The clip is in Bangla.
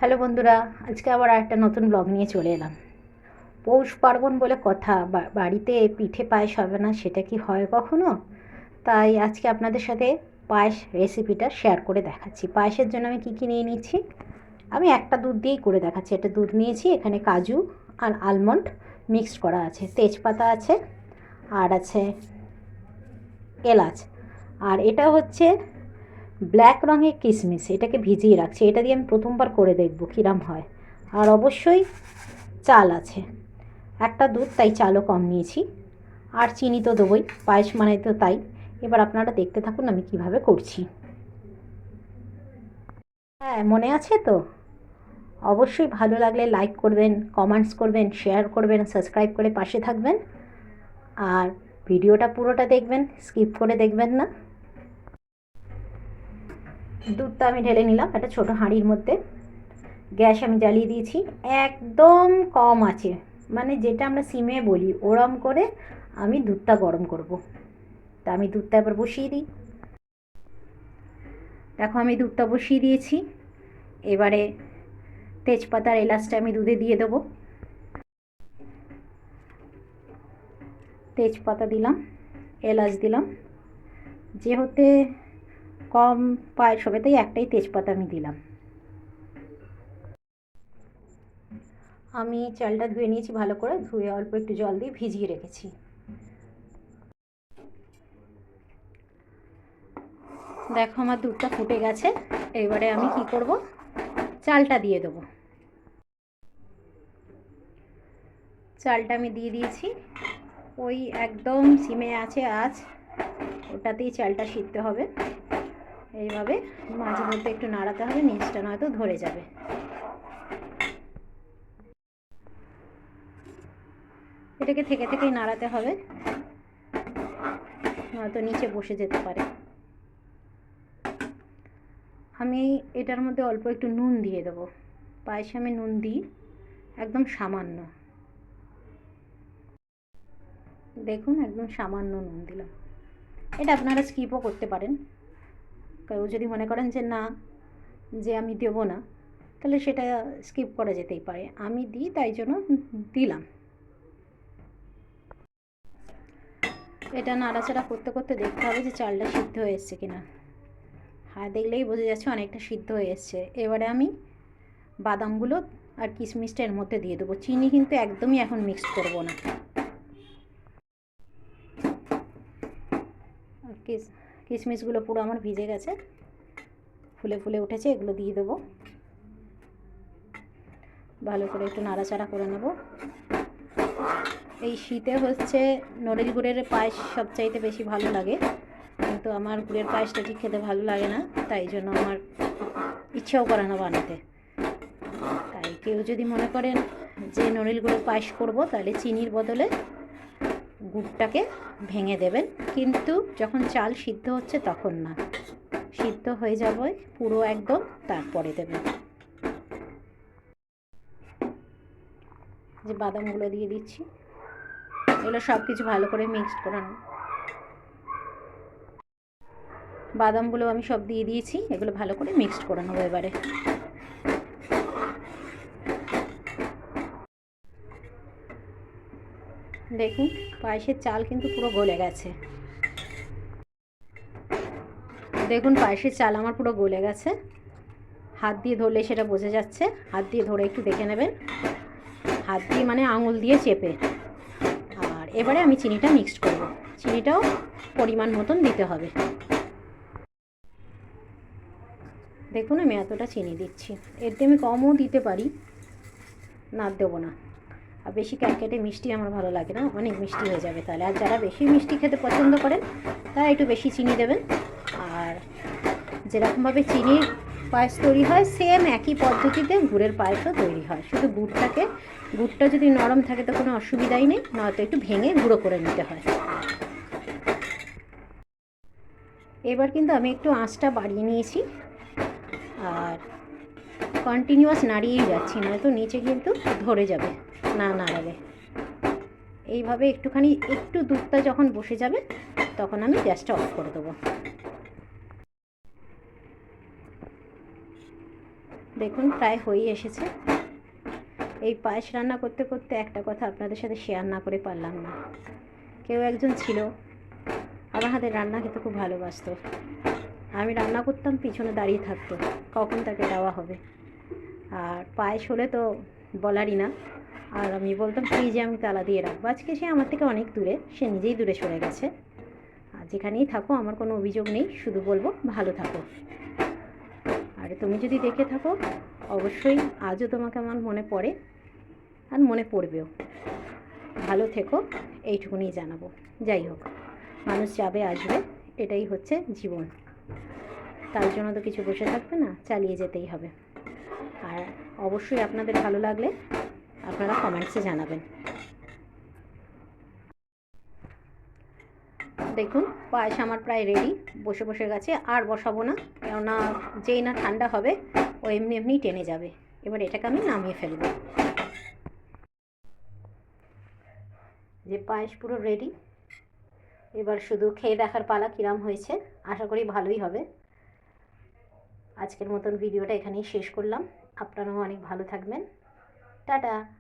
হ্যালো বন্ধুরা, আজকে আবার একটা নতুন ব্লগ নিয়ে চলে এলাম। পৌষ পার্বণ বলে কথা, বাড়িতে পিঠে পায়েস হবে না সেটা কি হয় কখনো? তাই আজকে আপনাদের সাথে পায়েস রেসিপিটা শেয়ার করে দেখাচ্ছি। পায়েসের জন্য আমি কী কী নিয়ে নিচ্ছি আমি একটা দুধ দিয়েই করে দেখাচ্ছি। একটা দুধ নিয়েছি, এখানে কাজু আর আলমন্ড মিক্সড করা আছে, তেজপাতা আছে, আর আছে এলাচ, আর এটা হচ্ছে ব্ল্যাক রঙের কিশমিশ। এটাকে ভিজিয়ে রাখছি, এটা দিয়ে আমি প্রথমবার করে দেখব কীরম হয়। আর অবশ্যই চাল আছে, একটা দুধ, তাই চালও কম নিয়েছি। আর চিনি তো দেবই, পায়েস মানে তো তাই। এবার আপনারা দেখতে থাকুন আমি কিভাবে করছি। হ্যাঁ, মনে আছে তো? অবশ্যই ভালো লাগলে লাইক করবেন, কমেন্টস করবেন, শেয়ার করবেন, সাবস্ক্রাইব করে পাশে থাকবেন। আর ভিডিওটা পুরোটা দেখবেন, স্কিপ করে দেখবেন না। দুধটা আমি ঢেলে নিলাম একটা ছোটো হাঁড়ির মধ্যে। গ্যাস আমি জ্বালিয়ে দিয়েছি, একদম কম আছে, মানে যেটা আমরা সিমে বলি ওরম করে আমি দুধটা গরম করব। তা আমি দুধটা এবার বসিয়ে দিই। দেখো আমি দুধটা বসিয়ে দিয়েছি। এবারে তেজপাতার এলাচটা আমি দুধে দিয়ে দেবো। তেজপাতা দিলাম, এলাচ দিলাম। যেহেতু কম পায়েস হবে তাই একটাই তেজপাতা আমি দিলাম। আমি চালটা ধুয়ে নিয়েছি, ভালো করে ধুয়ে অল্প একটু জল দিয়ে ভিজিয়ে রেখেছি। দেখো আমার দুধটা ফুটে গেছে। এবারে আমি কি করব, চালটা দিয়ে দেবো। চালটা আমি দিয়ে দিয়েছি, ওই একদম সিমে আছে আঁচ, ওটাতেই চালটা সিদ্ধ হবে। এইভাবে মাঝে মধ্যে একটু নাড়াতে হবে, নিচটা নয়তো ধরে যাবে। এটাকে থেকে থেকেই নাড়াতে হবে, নয়তো নিচে বসে যেতে পারে। আমি এটার মধ্যে অল্প একটু নুন দিয়ে দেবো। পায়েসে আমি নুন দিই একদম সামান্য, দেখুন একদম সামান্য নুন দিলাম। এটা আপনারা স্কিপও করতে পারেন, কেউ যদি মনে করেন যে না, যে আমি দেবো না, তাহলে সেটা স্কিপ করা যেতেই পারে। আমি দিই তাই জন্য দিলাম। এটা নাড়াচাড়া করতে করতে দেখতে হবে যে চালটা সিদ্ধ হয়ে এসছে কিনা। হ্যাঁ, দেখলেই বোঝা যাচ্ছে অনেকটা সিদ্ধ হয়ে এসছে। এবারে আমি বাদামগুলো আর কিশমিশটা এর মধ্যে দিয়ে দেবো। চিনি কিন্তু একদমই এখন মিক্সড করব না। কিশমিশগুলো পুরো আমার ভিজে গেছে, ফুলে ফুলে উঠেছে, এগুলো দিয়ে দেবো। ভালো করে একটু নাড়াচাড়া করে নেব। এই শীতে হচ্ছে নড়েল গুড়ের পায়েস সবচাইতে বেশি ভালো লাগে, কিন্তু আমার গুড়ের পায়েসটা ঠিক খেতে ভালো লাগে না, তাই জন্য আমার ইচ্ছেও করে না বানাতে। তাই কেউ যদি মনে করেন যে নড়েল গুড়ের পায়েস করব, তাহলে চিনির বদলে গুড়টাকে ভেঙে দেবেন, কিন্তু যখন চাল সিদ্ধ হচ্ছে তখন না, সিদ্ধ হয়ে যাবে পুরো একদম, তারপরে দেবেন। যে বাদামগুলো দিয়ে দিচ্ছি, এগুলো সব কিছু ভালো করে মিক্সড করে নেব। বাদামগুলো আমি সব দিয়ে দিয়েছি, এগুলো ভালো করে মিক্সড করে নেবো। এবারে দেখুন পায়েসের চাল কিন্তু পুরো গলে গেছে। দেখুন পায়েসের চাল আমার পুরো গলে গেছে, হাত দিয়ে ধরলে সেটা বোঝা যাচ্ছে। হাত দিয়ে ধরে একটু দেখে নেবেন, হাত দিয়ে মানে আঙুল দিয়ে চেপে। আর এবারে আমি চিনিটা মিক্সড করব, চিনিটাও পরিমাণ মতন দিতে হবে। দেখুন আমি এতটা চিনি দিচ্ছি, এর দিয়ে আমি কমও দিতে পারি, না দেবো না। আর বেশি ক্যাটকেটে মিষ্টি আমার ভালো লাগে না, অনেক মিষ্টি হয়ে যাবে তাহলে। আর যারা বেশি মিষ্টি খেতে পছন্দ করেন তারা একটু বেশি চিনি দেবেন। আর যেরকমভাবে চিনির পায়েস তৈরি হয় সেম একই পদ্ধতিতে গুড়ের পায়েসও তৈরি হয়, শুধু গুড়টা যদি নরম থাকে তো কোনো অসুবিধাই নেই, নয়তো একটু ভেঙে গুঁড়ো করে নিতে হয়। এবার কিন্তু আমি একটু আঁচটা বাড়িয়ে নিয়েছি, আর কন্টিনিউয়াস নাড়িয়েই যাচ্ছি, নয়তো নিচে কিন্তু ধরে যাবে না নাড়ালে। এইভাবে একটু দুধটা যখন বসে যাবে তখন আমি গ্যাসটা অফ করে দেবো। দেখুন প্রায় হয়েই এসেছে। এই পায়েস রান্না করতে করতে একটা কথা আপনাদের সাথে শেয়ার না করে পারলাম না। কেউ একজন ছিল আমার হাতে রান্না খেতে খুব ভালোবাসতো। আমি রান্না করতাম, পিছনে দাঁড়িয়ে থাকতো কখন তাকে দেওয়া হবে। আর পায়েস হলে তো বলারই না। আর আমি বলতাম ফ্রিজে আমি তালা দিয়ে রাখবো। আজকে সে আমার থেকে অনেক দূরে, সে নিজেই দূরে সরে গেছে। আর যেখানেই থাকো আমার কোনো অভিযোগ নেই, শুধু বলবো ভালো থাকো। আর তুমি যদি দেখে থাকো অবশ্যই আজও তোমাকে আমার মনে পড়ে আর মনে পড়বেও। ভালো থেকো, এইটুকুনি জানাবো। যাই হোক, মানুষ যাবে আসবে, এটাই হচ্ছে জীবন। তার জন্য তো কিছু বসে থাকবে না, চালিয়ে যেতেই হবে। আর অবশ্যই আপনাদের ভালো লাগলে আপনারা কমেন্টসে জানাবেন। দেখুন পায়েস আমার প্রায় রেডি, বসে বসে গেছে। আর বসাবো না, কেননা যেই না ঠান্ডা হবে ও এমনি এমনিই টেনে যাবে। এবার এটাকে আমি নামিয়ে ফেলবো। যে পায়েস পুরো রেডি, এবার শুধু খেয়ে দেখার পালা কিরাম হয়েছে। আশা করি ভালোই হবে। আজকের মতন ভিডিওটা এখানেই শেষ করলাম। আপনারাও অনেক ভালো থাকবেন। টাটা।